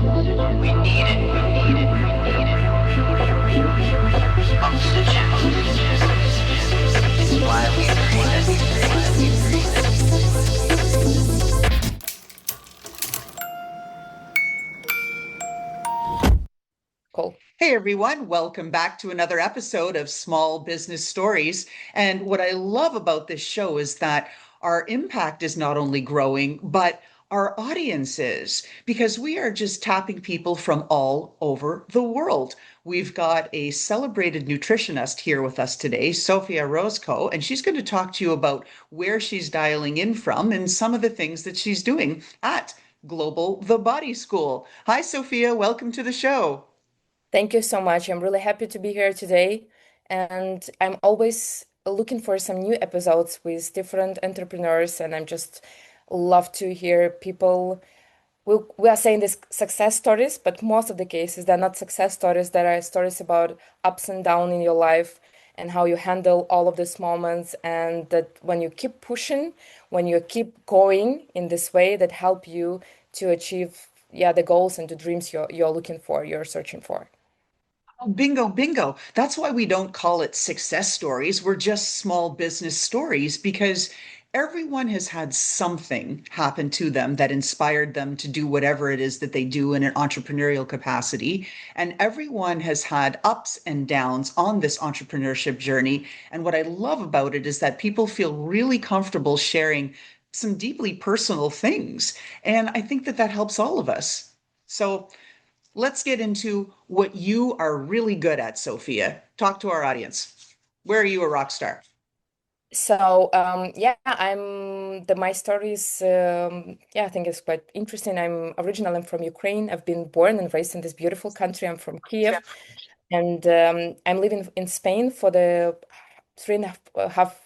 We need it. Oxygen. It's why we breathe. Cool. Hey everyone, welcome back to another episode of Small Business Stories. And what I love about this show is that our impact is not only growing, but our audience is, because we are just tapping people from all over the world. We've got a celebrated nutritionist here with us today, Sofia Rozhko, and she's going to talk to you about where she's dialing in from and some of the things that she's doing at Global The Body School. Hi, Sofia, welcome to the show. Thank you so much. I'm really happy to be here today. And I'm always looking for some new episodes with different entrepreneurs. And I'm just love to hear people. We are saying this success stories, but most of the cases, they're not success stories. There are stories about ups and downs in your life and how you handle all of these moments. And that when you keep pushing, when you keep going in this way, that help you to achieve, yeah, the goals and the dreams you're looking for, you're searching for. Oh, bingo, bingo. That's why we don't call it success stories. We're just small business stories because everyone has had something happen to them that inspired them to do whatever it is that they do in an entrepreneurial capacity. And everyone has had ups and downs on this entrepreneurship journey. And what I love about it is that people feel really comfortable sharing some deeply personal things. And I think that that helps all of us. So, let's get into what you are really good at, Sophia. Talk to our audience. Where are you a rock star? So yeah, my story is yeah, I think it's quite interesting. I'm from Ukraine. I've been born and raised in this beautiful country. I'm from Kiev, and I'm living in Spain for the three and a half.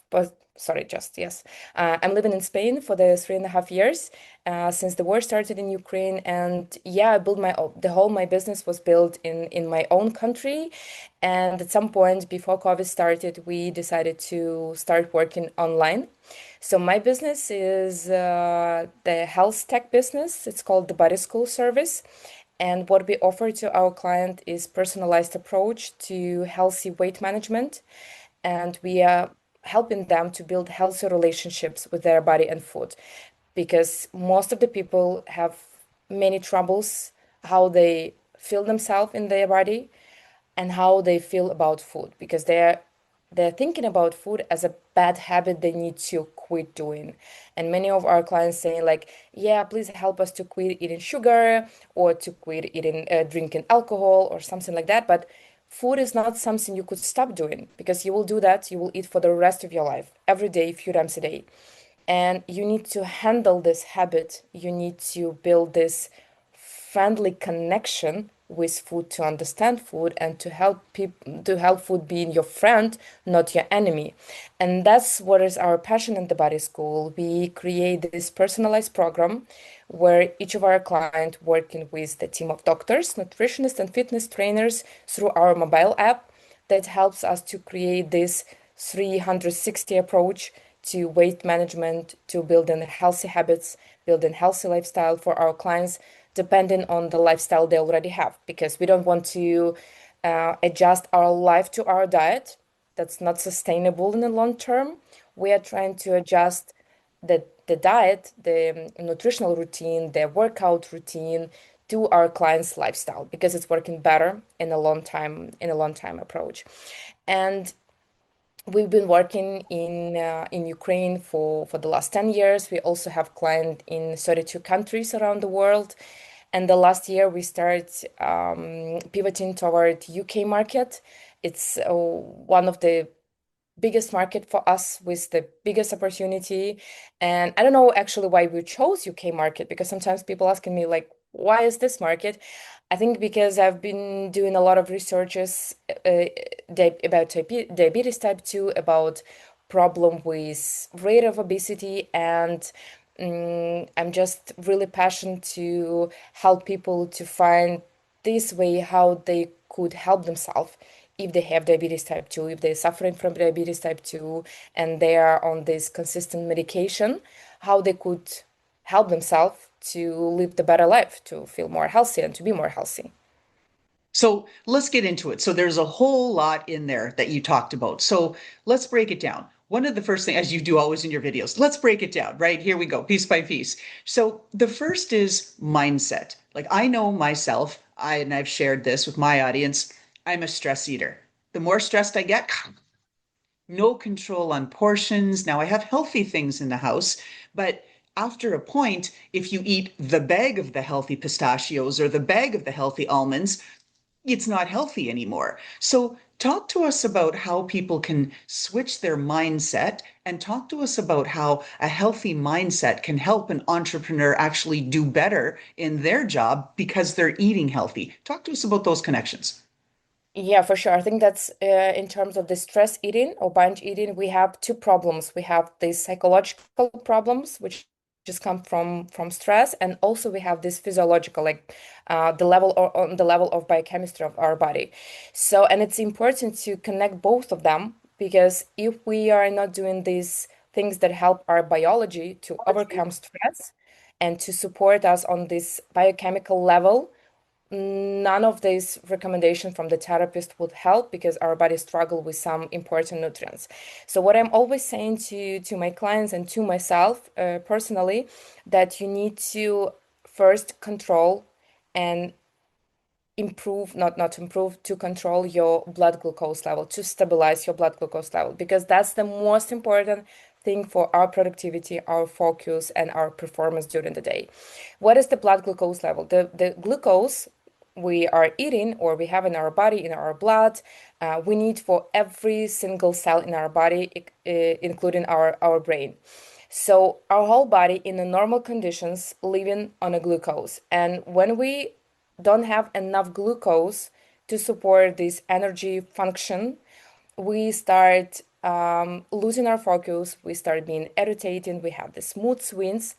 Sorry, just yes. I'm living in Spain for the 3.5 years since the war started in Ukraine, and yeah, I built the whole my business was built in my own country, and at some point before COVID started, we decided to start working online. So my business is the health tech business. It's called the Body School Service. And what we offer to our client is personalized approach to healthy weight management. And we are helping them to build healthy relationships with their body and food. Because most of the people have many troubles how they feel themselves in their body and how they feel about food because they're thinking about food as a bad habit they need to quit doing. And many of our clients saying like, yeah, please help us to quit eating sugar or to quit eating drinking alcohol or something like that. But food is not something you could stop doing because you will do that, you will eat for the rest of your life every day, a few times a day. And you need to handle this habit. You need to build this friendly connection with food to understand food and to help people to help food being your friend, not your enemy. And that's what is our passion in the Body School. We create this personalized program where each of our clients working with the team of doctors, nutritionists, and fitness trainers through our mobile app that helps us to create this 360 approach to weight management, to building healthy habits, building healthy lifestyle for our clients, depending on the lifestyle they already have, because we don't want to adjust our life to our diet. That's not sustainable in the long term. We are trying to adjust the diet, the nutritional routine, the workout routine to our clients' lifestyle because it's working better in a long time approach. And we've been working in Ukraine for the last 10 years. We also have clients in 32 countries around the world. And the last year we started pivoting toward UK market. It's one of the biggest market for us with the biggest opportunity. And I don't know actually why we chose UK market because sometimes people asking me like, why is this market? I think because I've been doing a lot of researches about diabetes type 2, about problem with rate of obesity, and I'm just really passionate to help people to find this way how they could help themselves if they have diabetes type 2, if they're suffering from diabetes type 2 and they are on this consistent medication, how they could help themselves to live the better life, to feel more healthy and to be more healthy. So let's get into it. So there's a whole lot in there that you talked about. So let's break it down. One of the first things, as you do always in your videos, let's break it down, right? Here we go, piece by piece. So the first is mindset. Like I know myself, and I've shared this with my audience, I'm a stress eater. The more stressed I get, no control on portions. Now I have healthy things in the house, but after a point, if you eat the bag of the healthy pistachios or the bag of the healthy almonds, it's not healthy anymore. So, talk to us about how people can switch their mindset and talk to us about how a healthy mindset can help an entrepreneur actually do better in their job because they're eating healthy. Talk to us about those connections. Yeah, for sure. I think that's in terms of the stress eating or binge eating, we have two problems. We have these psychological problems, which just come from stress, and also we have this physiological, like the level or on the level of biochemistry of our body. So, and it's important to connect both of them because if we are not doing these things that help our biology to overcome stress and to support us on this biochemical level, none of these recommendations from the therapist would help because our bodies struggle with some important nutrients. So what I'm always saying to my clients and to myself personally, that you need to first control and improve, not improve, to control your blood glucose level, to stabilize your blood glucose level, because that's the most important thing for our productivity, our focus, and our performance during the day. What is the blood glucose level? The glucose we are eating or we have in our body, in our blood, we need for every single cell in our body, including our brain. So our whole body in the normal conditions living on a glucose. And when we don't have enough glucose to support this energy function, we start losing our focus, we start being irritated, we have the mood swings.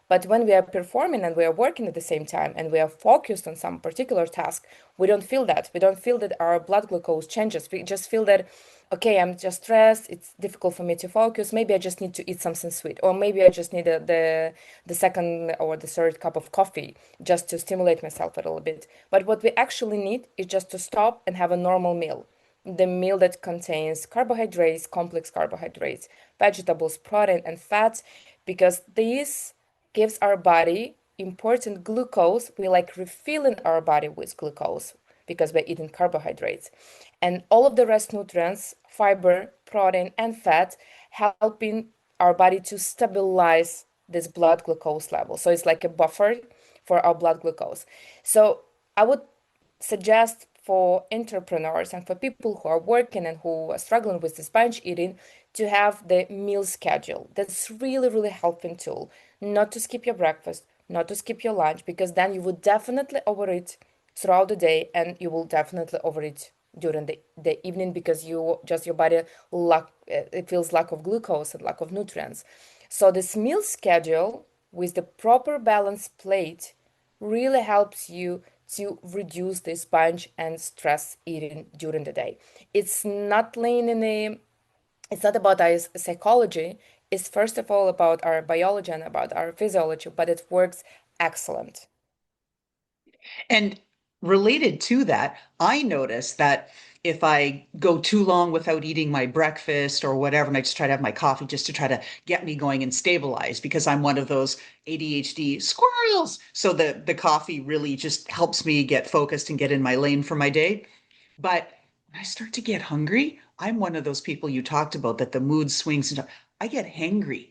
But when we are performing and we are working at the same time and we are focused on some particular task, we don't feel that. We don't feel that our blood glucose changes. We just feel that, okay, I'm just stressed. It's difficult for me to focus. Maybe I just need to eat something sweet, or maybe I just need the second or the third cup of coffee just to stimulate myself a little bit. But what we actually need is just to stop and have a normal meal. The meal that contains carbohydrates, complex carbohydrates, vegetables, protein, and fats, because these gives our body important glucose. We like refilling our body with glucose because we're eating carbohydrates. And all of the rest nutrients, fiber, protein, and fat, helping our body to stabilize this blood glucose level. So it's like a buffer for our blood glucose. So I would suggest for entrepreneurs and for people who are working and who are struggling with this binge eating to have the meal schedule. That's really, really helping tool. Not to skip your breakfast, not to skip your lunch, because then you would definitely overeat throughout the day and you will definitely overeat during the evening because you just your body lack it feels lack of glucose and lack of nutrients. So this meal schedule with the proper balanced plate really helps you to reduce this binge and stress eating during the day. It's not laying in a it's not about our psychology. It's first of all about our biology and about our physiology, but it works excellent. And related to that, I notice that if I go too long without eating my breakfast or whatever, and I just try to have my coffee just to try to get me going and stabilize because I'm one of those ADHD squirrels. So the coffee really just helps me get focused and get in my lane for my day. But when I start to get hungry, I'm one of those people you talked about that the mood swings and I get hangry.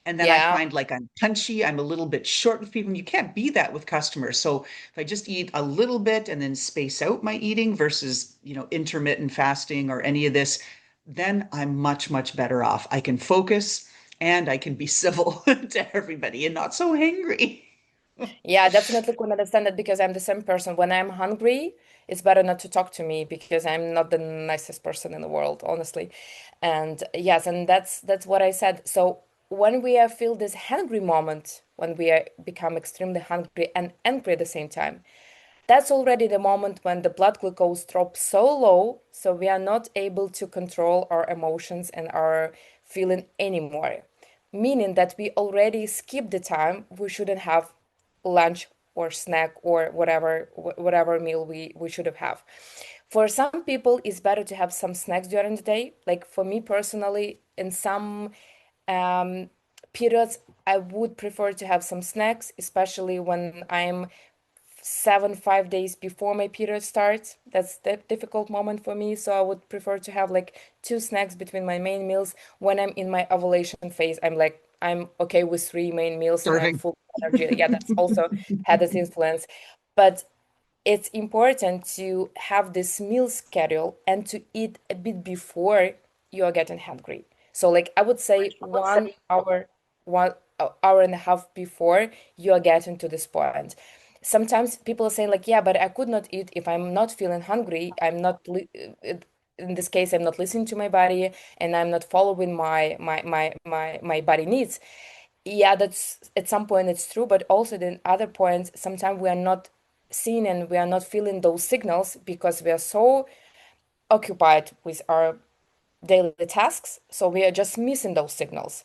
And then I Yeah. find like I'm punchy, I'm a little bit short with people. And you can't be that with customers. So if I just eat a little bit and then space out my eating versus, intermittent fasting or any of this, then I'm much, much better off. I can focus and I can be civil to everybody and not so hangry. Yeah, I definitely can understand that because I'm the same person. When I'm hungry, it's better not to talk to me because I'm not the nicest person in the world, honestly. And yes, and that's what I said. So when we feel this hungry moment, when we become extremely hungry and angry at the same time, that's already the moment when the blood glucose drops so low, so we are not able to control our emotions and our feeling anymore. meaning that we already skipped the time we shouldn't have lunch or snack or whatever meal we should have. For some people, it's better to have some snacks during the day. Like for me personally, in some um, periods, I would prefer to have some snacks, especially when I'm 5 days before my period starts. That's the difficult moment for me. So I would prefer to have like two snacks between my main meals. When I'm in my ovulation phase, I'm okay with three main meals and I'm Serving. full of energy. Yeah, that's also had this influence. But it's important to have this meal schedule and to eat a bit before you are getting hungry. So like I would say 1 hour, 1 hour and a half before you are getting to this point. Sometimes people are saying like, yeah, but I could not eat if I'm not feeling hungry. In this case, I'm not listening to my body and I'm not following my body needs. Yeah, that's at some point it's true, but also then other points, sometimes we are not seeing and we are not feeling those signals because we are so occupied with our daily tasks, so we are just missing those signals.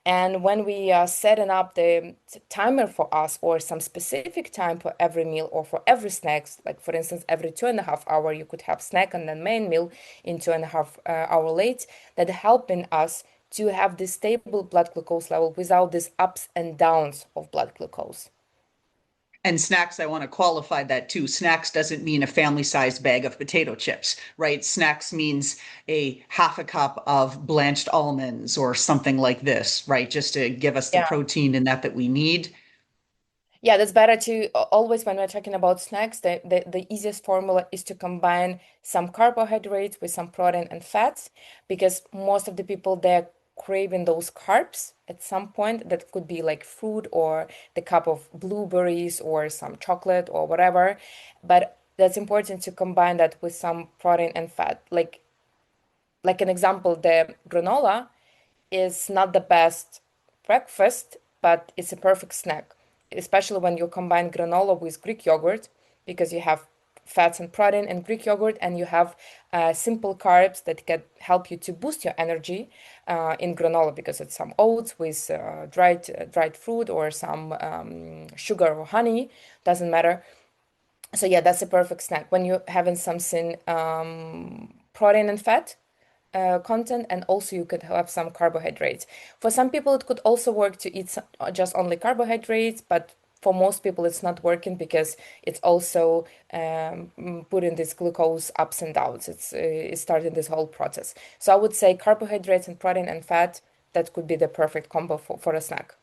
And when we are setting up the timer for us or some specific time for every meal or for every snacks, like for instance, every 2.5 hour you could have snack and then main meal in 2.5 hour late, that helping us to have this stable blood glucose level without these ups and downs of blood glucose. And snacks, I want to qualify that too. Snacks doesn't mean a family sized bag of potato chips, right? Snacks means a half a cup of blanched almonds or something like this, right? Just to give us the Yeah. protein in that we need. Yeah, that's better to always when we're talking about snacks, the easiest formula is to combine some carbohydrates with some protein and fats because most of the people they're craving those carbs at some point. That could be like fruit or the cup of blueberries or some chocolate or whatever. But that's important to combine that with some protein and fat. Like an example, the granola is not the best breakfast, but it's a perfect snack, especially when you combine granola with Greek yogurt, because you have fats and protein in Greek yogurt, and you have simple carbs that can help you to boost your energy in granola, because it's some oats with dried fruit or some sugar or honey, doesn't matter. So yeah, that's a perfect snack when you're having something protein and fat content, and also you could have some carbohydrates. For some people, it could also work to eat just only carbohydrates, but for most people, it's not working because it's also putting this glucose ups and downs. It's starting this whole process. So I would say carbohydrates and protein and fat, that could be the perfect combo for a snack.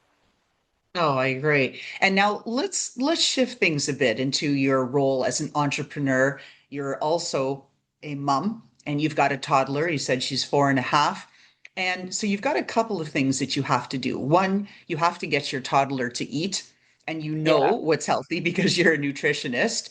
Oh, I agree. And now let's shift things a bit into your role as an entrepreneur. You're also a mom and you've got a toddler. You said she's 4.5. And so you've got a couple of things that you have to do. One, you have to get your toddler to eat, and you know Yeah. what's healthy because you're a nutritionist.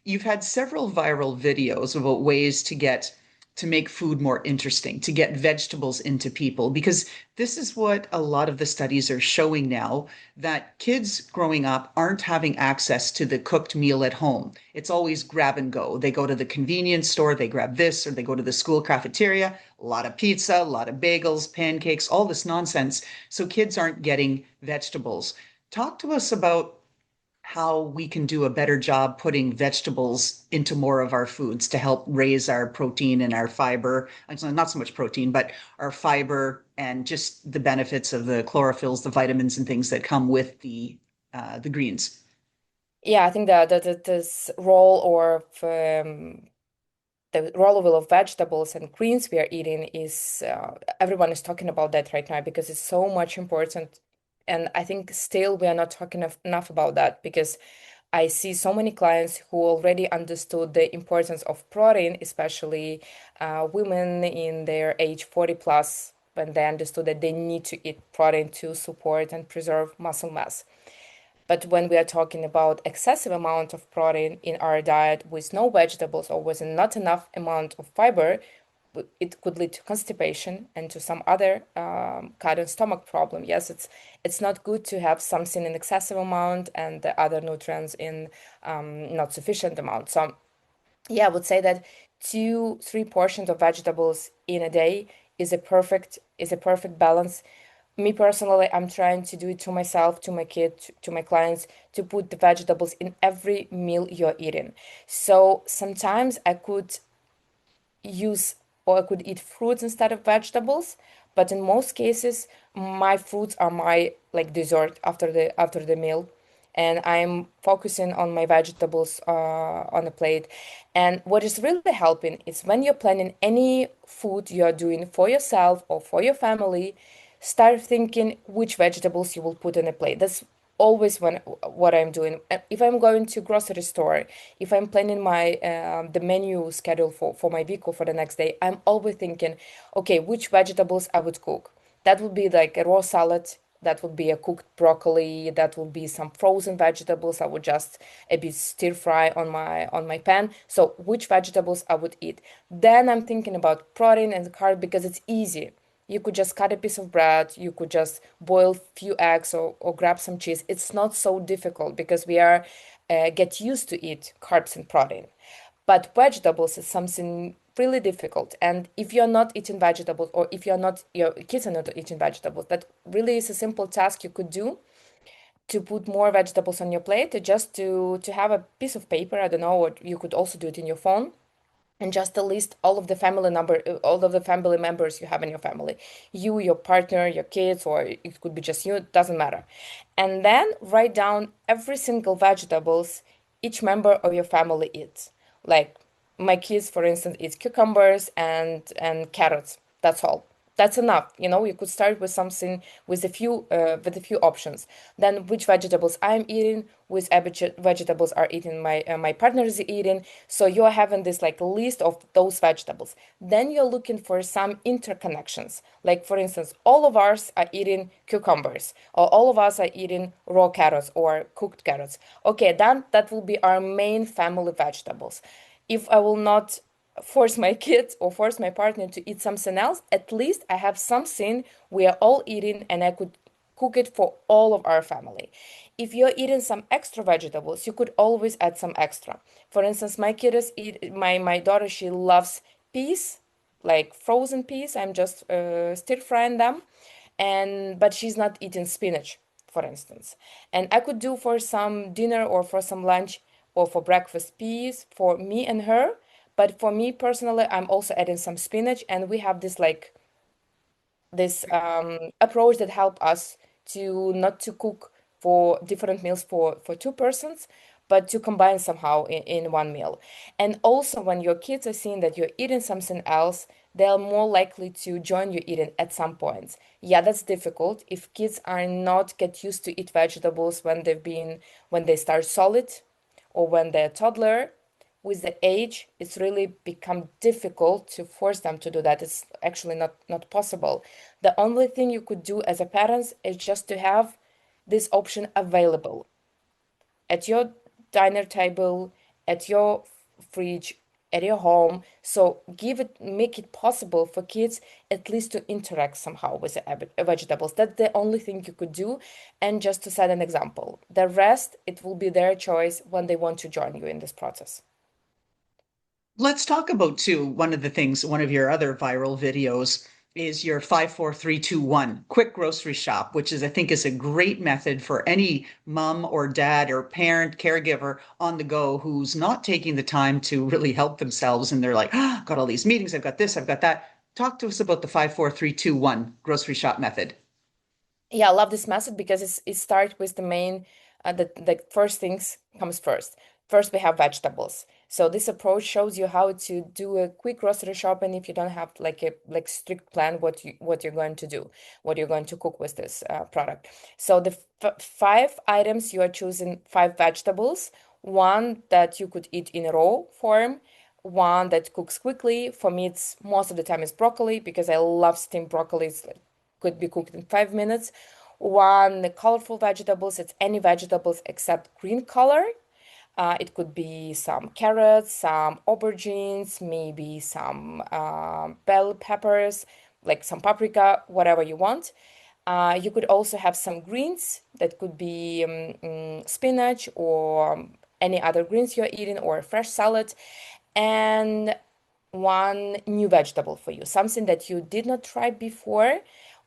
You've had several viral videos about ways to make food more interesting, to get vegetables into people, because this is what a lot of the studies are showing now, that kids growing up aren't having access to the cooked meal at home. It's always grab and go. They go to the convenience store, they grab this, or they go to the school cafeteria, a lot of pizza, a lot of bagels, pancakes, all this nonsense. So kids aren't getting vegetables. Talk to us about how we can do a better job putting vegetables into more of our foods to help raise our protein and our fiber. Actually, not so much protein, but our fiber and just the benefits of the chlorophylls, the vitamins and things that come with the greens. Yeah, I think that this role or the role of vegetables and greens we are eating is everyone is talking about that right now because it's so much important. And I think still we are not talking enough about that because I see so many clients who already understood the importance of protein, especially women in their age 40 plus, when they understood that they need to eat protein to support and preserve muscle mass. But when we are talking about excessive amount of protein in our diet with no vegetables or with not enough amount of fiber, it could lead to constipation and to some other kind of stomach problem. Yes, it's not good to have something in excessive amount and the other nutrients in not sufficient amount. So yeah, I would say that 2, 3 portions of vegetables in a day is a perfect balance Me personally, I'm trying to do it to myself, to my kid, to my clients, to put the vegetables in every meal you're eating. So sometimes I could use or I could eat fruits instead of vegetables, but in most cases my fruits are my like dessert after the meal, and I'm focusing on my vegetables on the plate. And what is really helping is when you're planning any food you're doing for yourself or for your family, start thinking which vegetables you will put in a plate. That's always when what I'm doing. If I'm going to grocery store, if I'm planning my the menu schedule for my week or for the next day, I'm always thinking, okay, which vegetables I would cook. That would be like a raw salad. That would be a cooked broccoli. That would be some frozen vegetables. I would just a bit stir fry on my pan. So which vegetables I would eat. Then I'm thinking about protein and carb because it's easy. You could just cut a piece of bread, you could just boil few eggs or grab some cheese. It's not so difficult because we are get used to eat carbs and protein. But vegetables is something really difficult. And if you're not eating vegetables or if you're not your kids are not eating vegetables, that really is a simple task you could do to put more vegetables on your plate, just to have a piece of paper, I don't know, or you could also do it in your phone and just to list all of the family members you have in your family, you, your partner, your kids, or it could be just you, it doesn't matter. And then write down every single vegetables each member of your family eats. Like my kids, for instance, eat cucumbers and carrots. That's all. That's enough. You could start with something with a few options. Then which vegetables I'm eating, which vegetables are eating my partner is eating. So you're having this like list of those vegetables. Then you're looking for some interconnections. Like for instance, all of us are eating cucumbers, or all of us are eating raw carrots or cooked carrots. Okay, then that will be our main family vegetables. If I will not force my kids or force my partner to eat something else, at least I have something we are all eating and I could cook it for all of our family. If you're eating some extra vegetables, you could always add some extra. For instance, my daughter, she loves peas, like frozen peas. I'm just stir frying them, and but she's not eating spinach, for instance. And I could do for some dinner or for some lunch or for breakfast peas for me and her. But for me personally, I'm also adding some spinach, and we have this approach that help us to not to cook for different meals for two persons, but to combine somehow in one meal. And also when your kids are seeing that you're eating something else, they're more likely to join you eating at some points. Yeah, that's difficult if kids are not get used to eat vegetables when they start solid or when they're toddler. With the age, it's really become difficult to force them to do that. It's actually not possible. The only thing you could do as a parent is just to have this option available at your diner table, at your fridge, at your home. So make it possible for kids at least to interact somehow with the vegetables. That's the only thing you could do, and just to set an example. The rest, it will be their choice when they want to join you in this process. Let's talk about too, one of the things, one of your other viral videos is your 5 4 3 2 1 quick grocery shop, which is I think is a great method for any mom or dad or parent caregiver on the go who's not taking the time to really help themselves, and they're like, oh, I've got all these meetings, I've got this, I've got that. Talk to us about the 5 4 3 2 1 grocery shop method. Yeah, I love this method because it starts with the main the first things comes first. First we have vegetables. So this approach shows you how to do a quick grocery shopping if you don't have like a strict plan what you're going to do, what you're going to cook with this product. So the five items, you are choosing five vegetables, one that you could eat in raw form, one that cooks quickly. For me, it's most of the time it's broccoli because I love steamed broccoli. It's like could be cooked in 5 minutes. One, colorful vegetables, it's any vegetables except green color. It could be some carrots, some aubergines, maybe some bell peppers, like some paprika, whatever you want. You could also have some greens that could be spinach or any other greens you're eating or a fresh salad. And one new vegetable for you, something that you did not try before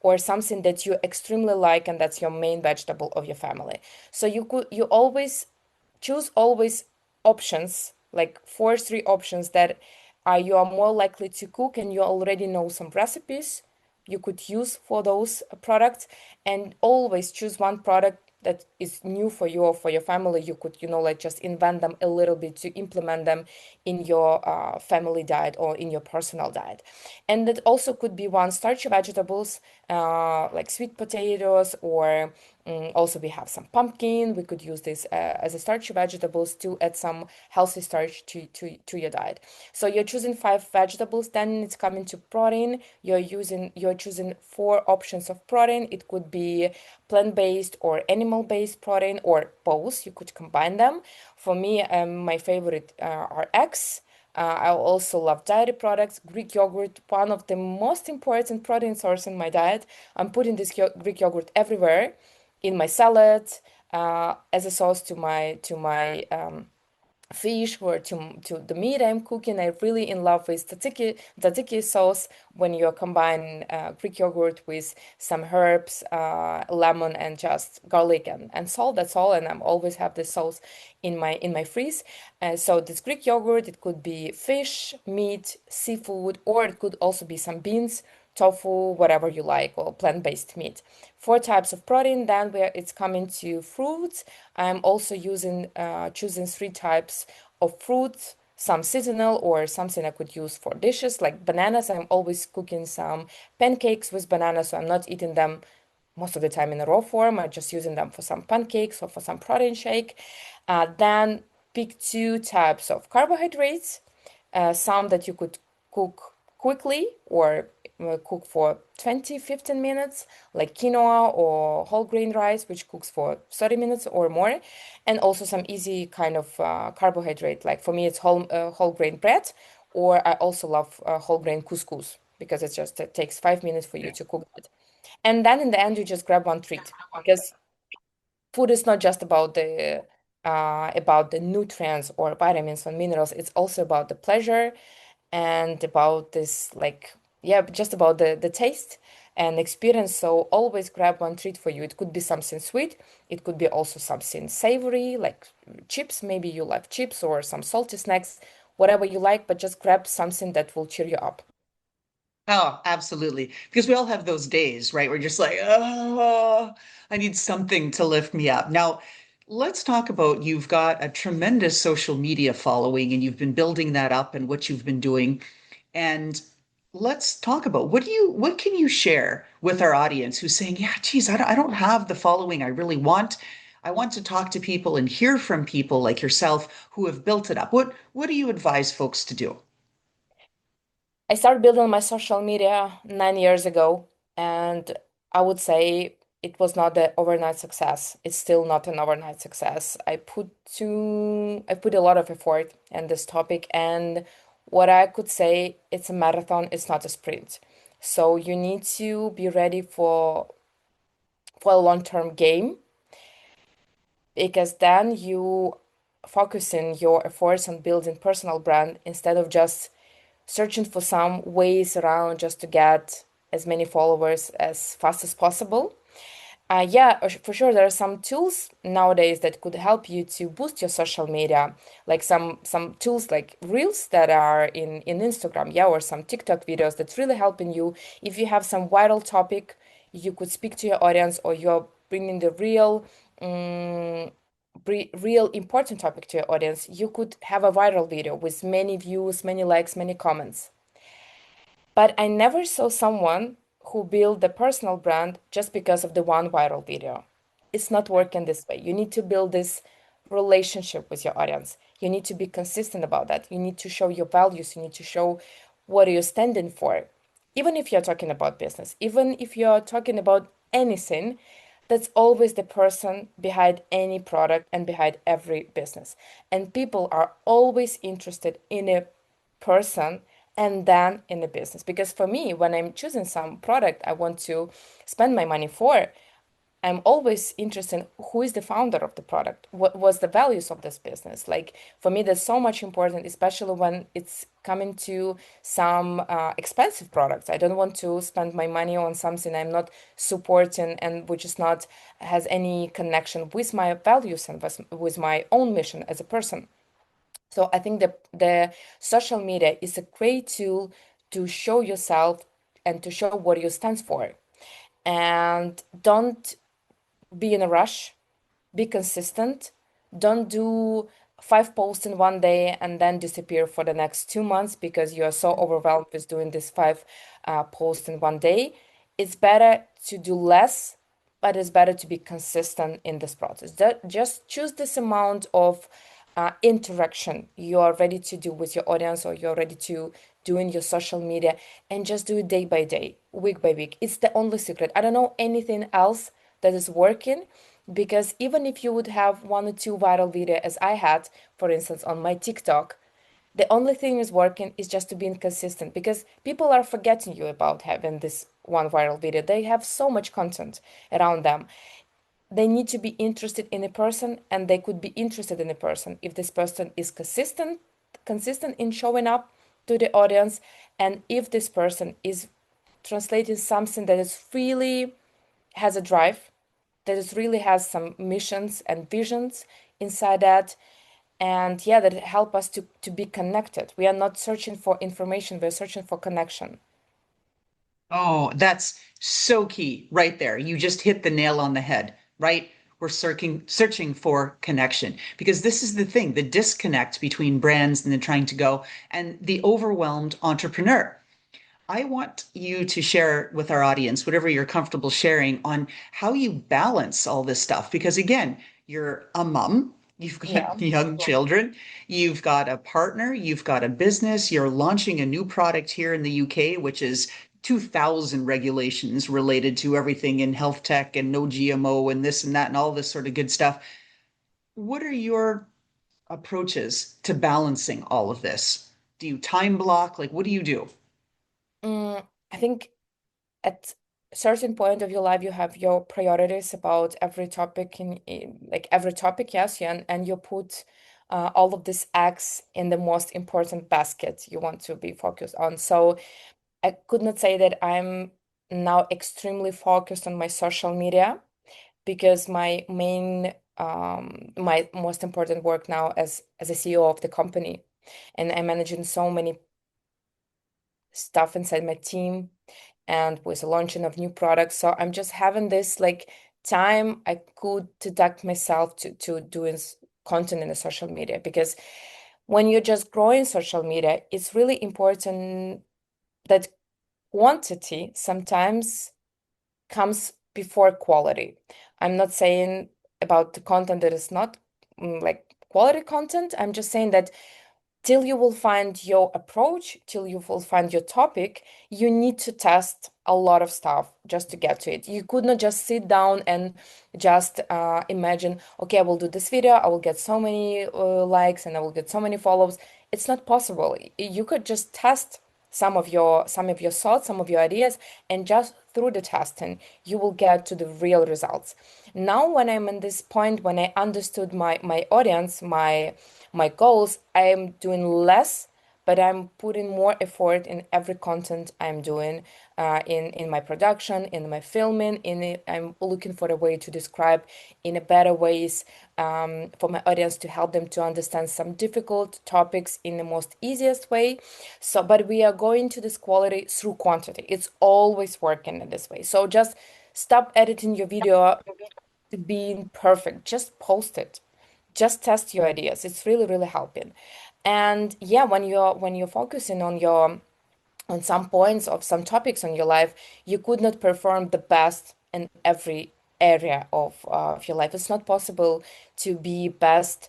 or something that you extremely like and that's your main vegetable of your family. So you always choose always options, like four, three options that you are more likely to cook and you already know some recipes you could use for those products, and always choose one product that is new for you or for your family. You could, like just invent them a little bit to implement them in your family diet or in your personal diet. And that also could be one starchy vegetables, like sweet potatoes, or also we have some pumpkin. We could use this as a starchy vegetables to add some healthy starch to your diet. So you're choosing five vegetables, then it's coming to protein. You're choosing four options of protein. It could be plant-based or animal-based protein or both. You could combine them. For me, my favorite are eggs. I also love dairy products. Greek yogurt, one of the most important protein source in my diet. I'm putting this Greek yogurt everywhere, in my salad, as a sauce to my fish or to the meat I'm cooking. I'm really in love with tzatziki sauce when you combine Greek yogurt with some herbs, lemon, and just garlic and salt. That's all, and I always have this sauce in my freeze. So this Greek yogurt, it could be fish, meat, seafood, or it could also be some beans, tofu, whatever you like, or plant-based meat. Four types of protein. Then where it's coming to fruits, I'm also choosing three types of fruits, some seasonal or something I could use for dishes like bananas. I'm always cooking some pancakes with bananas, so I'm not eating them most of the time in a raw form. I'm just using them for some pancakes or for some protein shake. Then pick two types of carbohydrates, some that you could cook quickly or cook for 20-15 minutes, like quinoa or whole grain rice, which cooks for 30 minutes or more, and also some easy kind of carbohydrate. Like for me, it's whole grain bread, or I also love whole grain couscous because it takes 5 minutes for you to cook it. And then in the end, you just grab one treat, because food is not just about the nutrients or vitamins and minerals. It's also about the pleasure and about this, like, yeah, just about the taste and experience. So always grab one treat for you. It could be something sweet. It could be also something savory, like chips. Maybe you like chips or some salty snacks, whatever you like, but just grab something that will cheer you up. Oh, absolutely. Because we all have those days, right? We're just like, oh, I need something to lift me up. Now, let's talk about you've got a tremendous social media following and you've been building that up and what you've been doing. And let's talk about what can you share with our audience who's saying, yeah, geez, I don't have the following I really want. I want to talk to people and hear from people like yourself who have built it up. What do you advise folks to do? I started building my social media 9 years ago, and I would say it was not the overnight success. It's still not an overnight success. I put a lot of effort in this topic, and what I could say, it's a marathon, it's not a sprint. So you need to be ready for a long-term game, because then you focusing your efforts on building personal brand instead of just searching for some ways around just to get as many followers as fast as possible. Yeah, for sure, there are some tools nowadays that could help you to boost your social media, like some tools like Reels that are in Instagram, yeah, or some TikTok videos that's really helping you. If you have some viral topic, you could speak to your audience, or you're bringing the um, real important topic to your audience. You could have a viral video with many views, many likes, many comments. But I never saw someone who built the personal brand just because of the one viral video. It's not working this way. You need to build this relationship with your audience. You need to be consistent about that. You need to show your values. You need to show what you're standing for. Even if you're talking about business, even if you're talking about anything, that's always the person behind any product and behind every business. And people are always interested in a person and then in the business. Because for me, when I'm choosing some product I want to spend my money for, I'm always interested in who is the founder of the product, what was the values of this business. Like for me, that's so much important, especially when it's coming to some expensive products. I don't want to spend my money on something I'm not supporting and which is not has any connection with my values and with my own mission as a person. So I think the social media is a great tool to show yourself and to show what you stand for. And don't be in a rush, be consistent. Don't do 5 posts in one day and then disappear for the next 2 months because you are so overwhelmed with doing this five posts in one day. It's better to do less, but it's better to be consistent in this process. Just choose this amount of interaction you are ready to do with your audience or you're ready to do in your social media, and just do it day by day, week by week. It's the only secret. I don't know anything else that is working, because even if you would have one or two viral videos as I had, for instance, on my TikTok, the only thing is working is just to be inconsistent, because people are forgetting you about having this one viral video. They have so much content around them. They need to be interested in a person, and they could be interested in a person if this person is consistent in showing up to the audience, and if this person is translating something that is really has a drive, that it really has some missions and visions inside that. And yeah, that help us to be connected. We are not searching for information, we're searching for connection. Oh, that's so key right there. You just hit the nail on the head, right? We're searching for connection, because this is the thing, the disconnect between brands and then trying to go, and the overwhelmed entrepreneur. I want you to share with our audience whatever you're comfortable sharing on how you balance all this stuff. Because again, you're a mom, you've Yeah. got young children, you've got a partner, you've got a business, you're launching a new product here in the UK, which is 2000 regulations related to everything in health tech and no GMO and this and that and all this sort of good stuff. What are your approaches to balancing all of this? Do you time block? Like, what do you do? I think at a certain point of your life you have your priorities about every topic in like every topic, yes, yeah, and you put all of these eggs in the most important basket you want to be focused on. So I could not say that I'm now extremely focused on my social media, because my most important work now as a CEO of the company, and I'm managing so many stuff inside my team and with the launching of new products. So I'm just having this like time I could deduct myself to doing content in the social media, because when you're just growing social media, it's really important that quantity sometimes comes before quality. I'm not saying about the content that is not like quality content. I'm just saying that till you will find your approach, till you will find your topic, you need to test a lot of stuff just to get to it. You could not just sit down and just imagine, okay, I will do this video, I will get so many likes and I will get so many follows. It's not possible. You could just test some of your thoughts, some of your ideas, and just through the testing, you will get to the real results. Now, when I'm in this point, when I understood my audience, my goals, I am doing less, but I'm putting more effort in every content I'm doing, in my production, in my filming. I'm looking for a way to describe in a better ways, for my audience, to help them to understand some difficult topics in the most easiest way. So, but we are going to this quality through quantity. It's always working in this way. So just stop editing your video to being perfect. Just post it. Just test your ideas. It's really, really helping. And yeah, when you're focusing on some points of some topics on your life, you could not perform the best in every area of your life. It's not possible to be best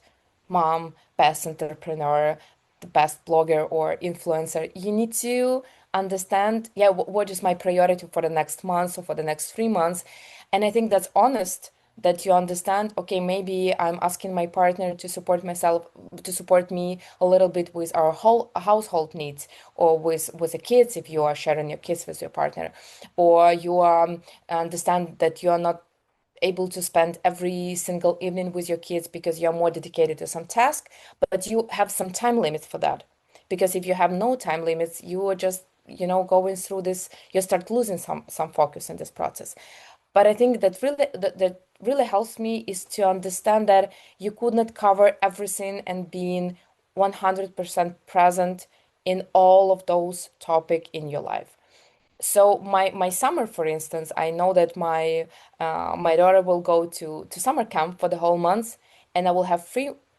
mom, best entrepreneur, the best blogger or influencer. You need to understand, yeah, what is my priority for the next month or for the next 3 months. And I think that's honest, that you understand, okay, maybe I'm asking my partner to support myself, to support me a little bit with our whole household needs, or with the kids, if you are sharing your kids with your partner, or you understand that you are not able to spend every single evening with your kids because you're more dedicated to some task, but you have some time limits for that. Because if you have no time limits, you are just, going through this, you start losing some focus in this process. But I think that really helps me is to understand that you could not cover everything and being 100% present in all of those topic in your life. So my summer, for instance, I know that my daughter will go to summer camp for the whole month, and I will have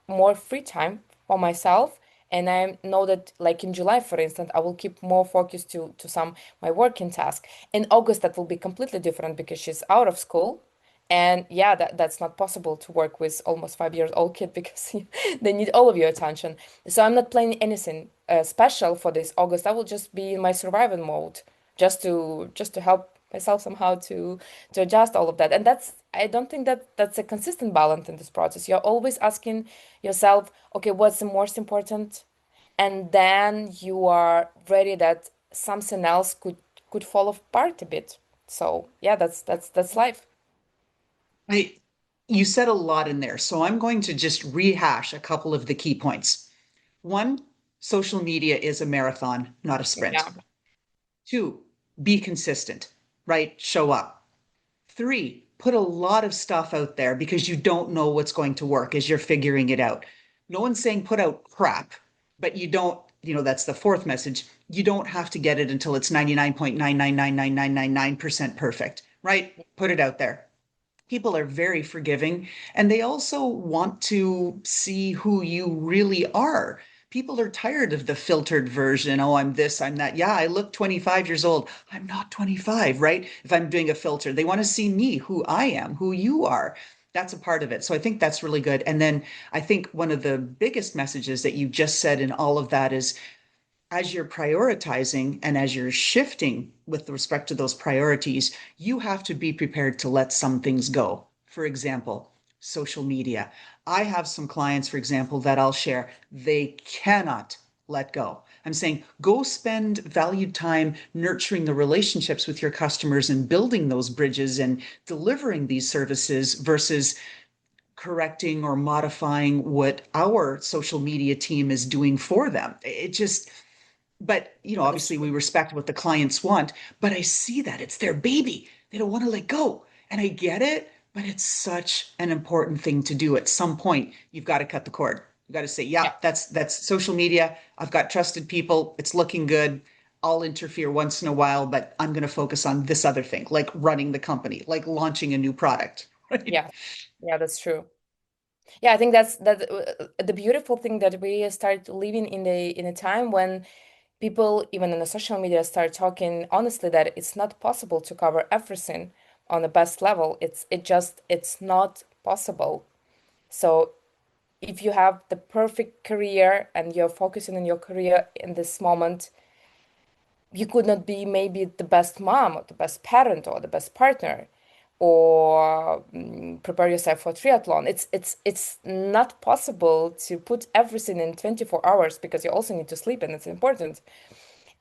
more free time for myself. And I know that, like in July, for instance, I will keep more focused to some my working task. In August, that will be completely different because she's out of school. And yeah, that's not possible to work with almost 5 years old kid because they need all of your attention. So I'm not planning anything special for this August. I will just be in my survival mode, just to help myself somehow to adjust all of that. And I don't think that that's a consistent balance in this process. You're always asking yourself, okay, what's the most important? And then you are ready that something else could fall apart a bit. So yeah, that's life. I, you said a lot in there, so I'm going to just rehash a couple of the key points. One, social media is a marathon, not a sprint. Yeah. Two, be consistent, right? Show up. Three, put a lot of stuff out there because you don't know what's going to work as you're figuring it out. No one's saying put out crap, but you don't, that's the fourth message. You don't have to get it until it's 99.9999999% perfect, right? Put it out there. People are very forgiving and they also want to see who you really are. People are tired of the filtered version. Oh, I'm this, I'm that. Yeah, I look 25 years old. I'm not 25, right? If I'm doing a filter, they want to see me, who I am, who you are. That's a part of it. So I think that's really good. And then I think one of the biggest messages that you just said in all of that is as you're prioritizing and as you're shifting with respect to those priorities, you have to be prepared to let some things go. For example, social media. I have some clients, for example, that I'll share, they cannot let go. I'm saying go spend valued time nurturing the relationships with your customers and building those bridges and delivering these services versus correcting or modifying what our social media team is doing for them. It just, but That's obviously we true. respect what the clients want, but I see that it's their baby, they don't want to let go, and I get it, but it's such an important thing to do. At some point you've got to cut the cord. You got to say, yeah, Yeah. that's social media. I've got trusted people, it's looking good. I'll interfere once in a while, but I'm going to focus on this other thing, like running the company, like launching a new product. Right. Yeah. Yeah, that's true. Yeah, I think that's the beautiful thing that we start living in a time when people, even in the social media, start talking honestly that it's not possible to cover everything on the best level. It's not possible. So if you have the perfect career and you're focusing on your career in this moment, you could not be maybe the best mom or the best parent or the best partner or prepare yourself for triathlon. It's not possible to put everything in 24 hours because you also need to sleep and it's important.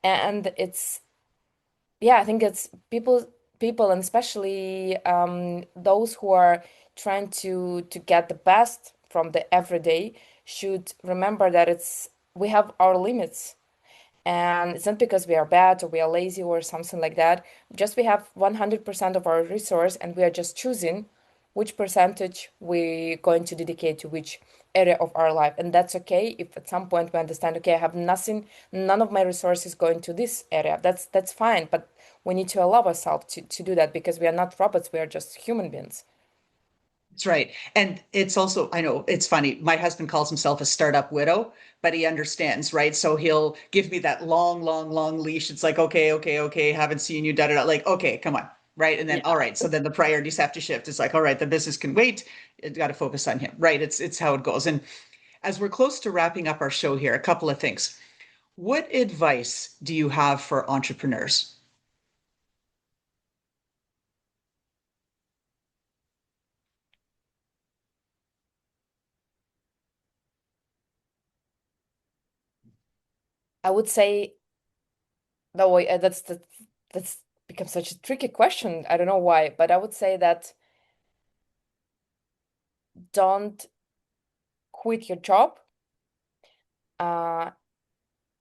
And it's yeah, I think it's people and especially those who are trying to get the best from the everyday should remember that it's we have our limits, and it's not because we are bad or we are lazy or something like that. Just we have 100% of our resource and we are just choosing which percentage we're going to dedicate to which area of our life. And that's okay if at some point we understand, okay, I have nothing, none of my resources going to this area. That's fine. But we need to allow ourselves to do that because we are not robots, we are just human beings. That's right. And it's also, I know it's funny. My husband calls himself a startup widow, but he understands, right? So he'll give me that long, long, long leash. It's like, okay, okay, okay, haven't seen you, da da da. Like, okay, come on. Right. And then, all Yeah. right. So then the priorities have to shift. It's like, all right, the business can wait. It's got to focus on him. Right. It's how it goes. And as we're close to wrapping up our show here, a couple of things. What advice do you have for entrepreneurs? I would say no way, that's become such a tricky question. I don't know why, but I would say that don't quit your job uh,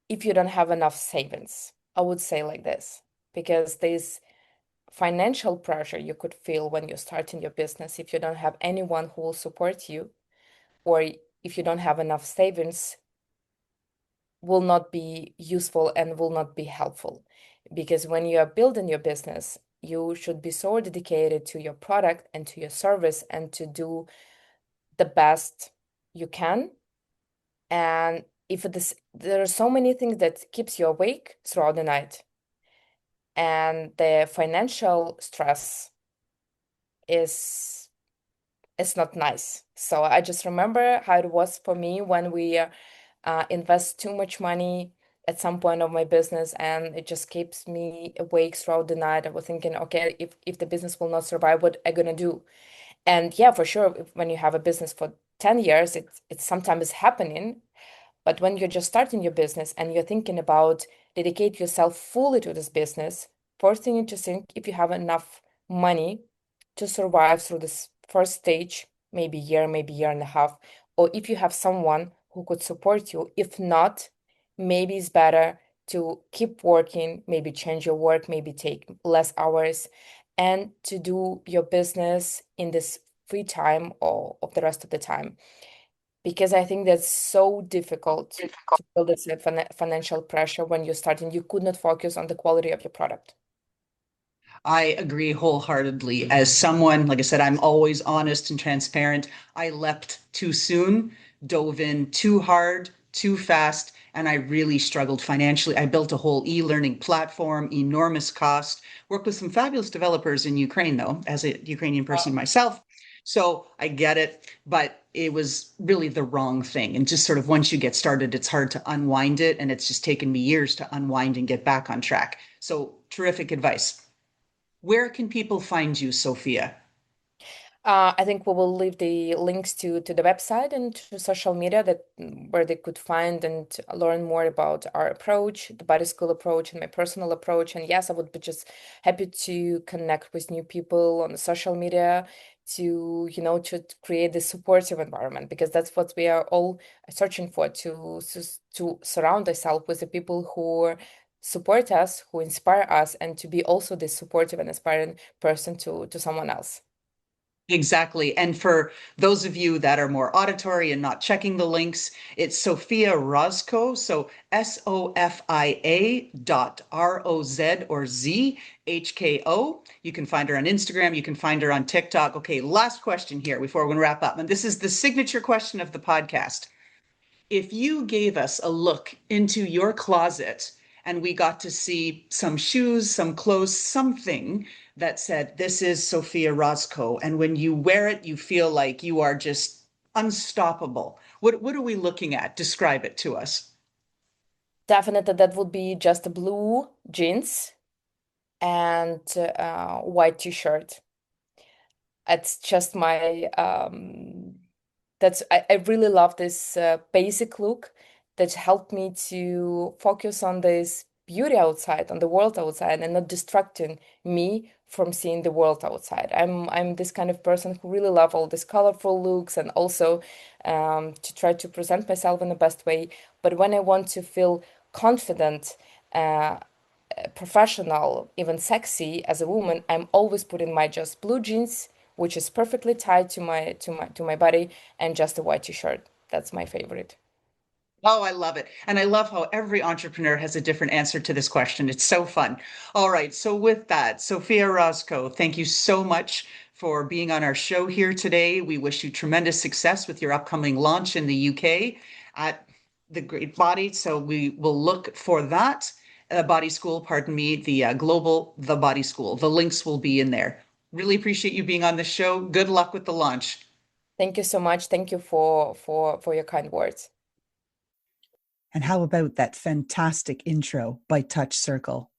if you don't have enough savings. I would say like this, because there's financial pressure you could feel when you're starting your business if you don't have anyone who will support you, or if you don't have enough savings, will not be useful and will not be helpful. Because when you are building your business, you should be so dedicated to your product and to your service and to do the best you can. And if there are so many things that keeps you awake throughout the night, and the financial stress is it's not nice. So I just remember how it was for me when we invest too much money at some point of my business, and it just keeps me awake throughout the night. I was thinking, okay, if the business will not survive, what am I gonna do? And yeah, for sure, when you have a business for 10 years, it's sometimes happening. But when you're just starting your business and you're thinking about dedicate yourself fully to this business, first thing you need to think if you have enough money to survive through this first stage, maybe year and a half, or if you have someone who could support you. If not, maybe it's better to keep working, maybe change your work, maybe take less hours, and to do your business in this free time or of the rest of the time, because I think that's so difficult to feel this financial pressure when you're starting. You could not focus on the quality of your product. I agree wholeheartedly. As someone, like I said, I'm always honest and transparent. I leapt too soon, dove in too hard, too fast, and I really struggled financially. I built a whole e-learning platform, enormous cost, worked with some fabulous developers in Ukraine, though, as a Ukrainian person Wow. myself. So I get it, but it was really the wrong thing. And just sort of once you get started, it's hard to unwind it. And it's just taken me years to unwind and get back on track. So terrific advice. Where can people find you, Sofia? I think we will leave the links to the website and to social media where they could find and learn more about our approach, the body school approach, and my personal approach. And yes, I would be just happy to connect with new people on the social media to to create this supportive environment, because that's what we are all searching for, to surround ourselves with the people who support us, who inspire us, and to be also this supportive and inspiring person to someone else. Exactly. And for those of you that are more auditory and not checking the links, it's Sofia Rozhko. So Sofia.ROZ You can find her on Instagram. You can find her on TikTok. Okay, last question here before we wrap up. And this is the signature question of the podcast. If you gave us a look into your closet and we got to see some shoes, some clothes, something that said, "This is Sofia Rozhko," and when you wear it, you feel like you are just unstoppable. What are we looking at? Describe it to us. Definitely, that would be just a blue jeans and white t-shirt. It's just my that's I really love this basic look that helped me to focus on this beauty outside, on the world outside, and not distracting me from seeing the world outside. I'm this kind of person who really love all these colorful looks, and also to try to present myself in the best way. But when I want to feel confident, uh, professional, even sexy as a woman, I'm always putting my just blue jeans, which is perfectly tied to my body, and just a white t-shirt. That's my favorite. Oh, I love it. And I love how every entrepreneur has a different answer to this question. It's so fun. All right. So, with that, Sofia Rozhko, thank you so much for being on our show here today. We wish you tremendous success with your upcoming launch in the UK at the Great Body. So, we will look for that. Body School, pardon me, the global The Body School. The links will be in there. Really appreciate you being on the show. Good luck with the launch. Thank you so much. Thank you for your kind words. And how about that fantastic intro by Touch Circle?